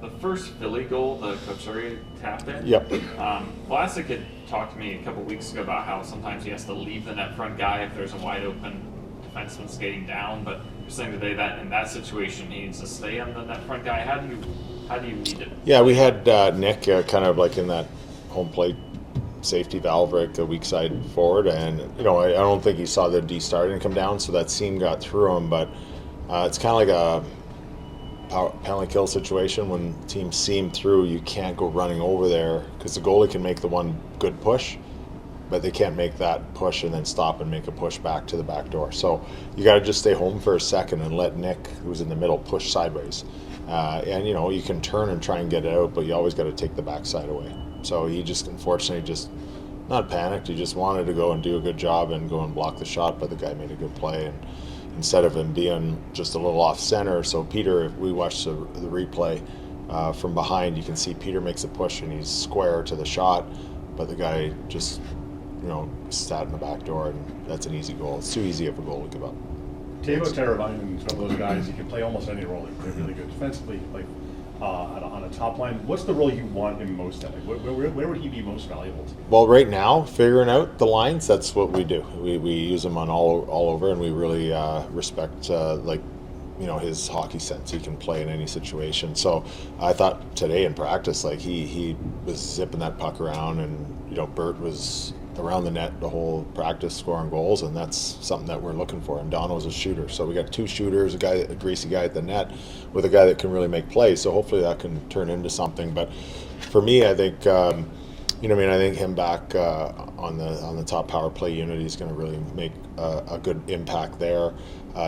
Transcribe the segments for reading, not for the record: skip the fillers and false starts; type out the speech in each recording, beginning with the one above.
the first Philly goal, the Kotsuri tap in. Yep. Vlasic had talked to me a couple weeks ago about how sometimes he has to leave the net front guy if there's a wide open defenseman skating down. But you're saying today that in that situation he needs to stay on the net front guy. How do you read it? Yeah, we had Nick kind of like in that home plate safety valve, right, the weak side forward, and I don't think he saw the D starting to come down, so that seam got through him. But it's kind of like a penalty kill situation. When teams seam through, you can't go running over there because the goalie can make the one good push, but they can't make that push and then stop and make a push back to the back door. So you got to just stay home for a second and let Nick, who's in the middle, push sideways. And you can turn and try and get it out, but you always got to take the backside away. So he just unfortunately just not panicked. He just wanted to go and do a good job and go and block the shot, but the guy made a good play. And instead of him being just a little off center, so Peter, if we watched the replay from behind, you can see Peter makes a push and he's square to the shot, but the guy just sat in the back door, and that's an easy goal. It's too easy of a goal to give up. Teuvo Teravainen is one of those guys. He can play almost any role. They're really good defensively, on a top line. What's the role you want him most at? Where would he be most valuable to? Well, right now, figuring out the lines, that's what we do. We use him on all over, and we really respect his hockey sense. He can play in any situation. So I thought today in practice, he was zipping that puck around, and Bert was around the net the whole practice scoring goals, and that's something that we're looking for. And Dono's a shooter, so we got two shooters, a greasy guy at the net with a guy that can really make plays. So hopefully that can turn into something. But for me, I think I think him back on the top power play unit, he's going to really make a good impact there.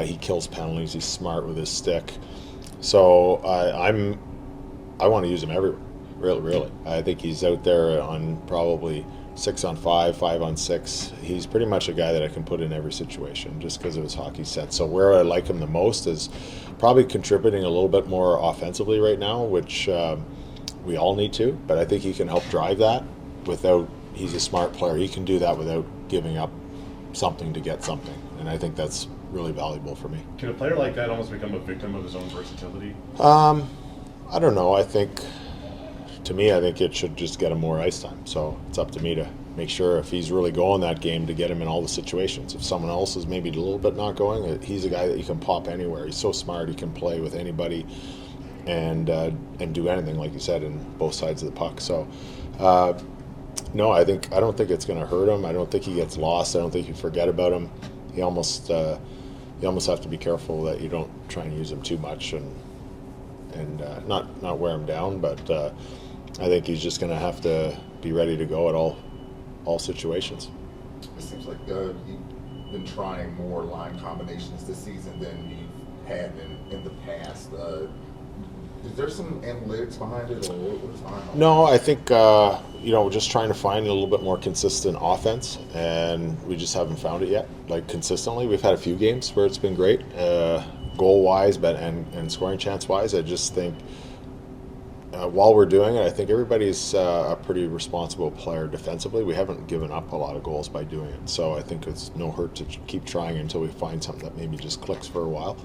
He kills penalties. He's smart with his stick. So I want to use him everywhere. Really. I think he's out there on probably 6-on-5, 5-on-6. He's pretty much a guy that I can put in every situation just because of his hockey sense. So where I like him the most is probably contributing a little bit more offensively right now, which we all need to, but I think he can help drive that he's a smart player. He can do that without giving up something to get something, and I think that's really valuable for me. Can a player like that almost become a victim of his own versatility? I don't know. I think it should just get him more ice time. So it's up to me to make sure if he's really going that game to get him in all the situations. If someone else is maybe a little bit not going, he's a guy that you can pop anywhere. He's so smart. He can play with anybody and do anything, like you said, in both sides of the puck. So no, I don't think it's going to hurt him. I don't think he gets lost. I don't think you forget about him. You almost have to be careful that you don't try and use him too much and not wear him down, but I think he's just going to have to be ready to go at all situations. It seems like you've been trying more line combinations this season than you've had in the past. Is there some analytics behind it, or what's behind it? No, I think just trying to find a little bit more consistent offense, and we just haven't found it yet. Consistently, we've had a few games where it's been great, goal-wise, and scoring chance-wise. I just think while we're doing it, I think everybody's a pretty responsible player defensively. We haven't given up a lot of goals by doing it, so I think it's no hurt to keep trying until we find something that maybe just clicks for a while,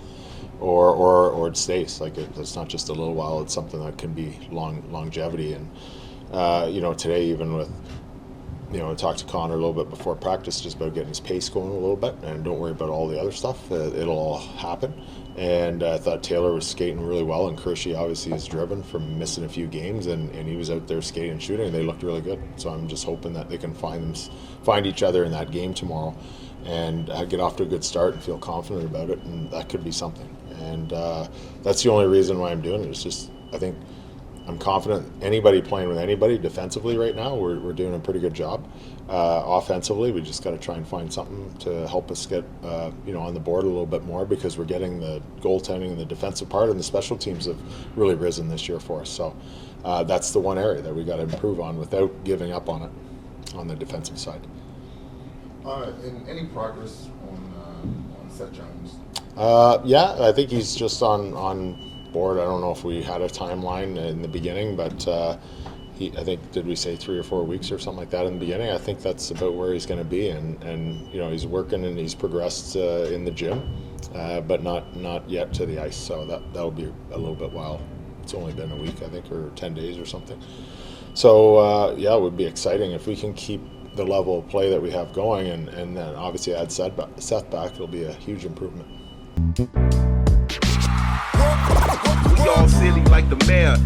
or it stays. It's not just a little while; it's something that can be longevity. And today, even with I talked to Connor a little bit before practice, just about getting his pace going a little bit, and don't worry about all the other stuff. It'll all happen. And I thought Taylor was skating really well, and Kershey obviously is driven from missing a few games, and he was out there skating and shooting, and they looked really good. So I'm just hoping that they can find each other in that game tomorrow and get off to a good start and feel confident about it, and that could be something. And that's the only reason why I'm doing it. It's just I think I'm confident anybody playing with anybody defensively right now, we're doing a pretty good job. Offensively, we just got to try and find something to help us get on the board a little bit more, because we're getting the goaltending and the defensive part, and the special teams have really risen this year for us. So that's the one area that we got to improve on without giving up on it on the defensive side. And any progress on Seth Jones? Yeah, I think he's just on board. I don't know if we had a timeline in the beginning, but I think, did we say 3 or 4 weeks or something like that in the beginning? I think that's about where he's going to be, and he's working and he's progressed in the gym, but not yet to the ice. So that'll be a little bit while It's only been a week, I think, or 10 days or something. So, yeah, it would be exciting if we can keep the level of play that we have going, and then obviously add Seth back. It'll be a huge improvement. We all silly like the mayor.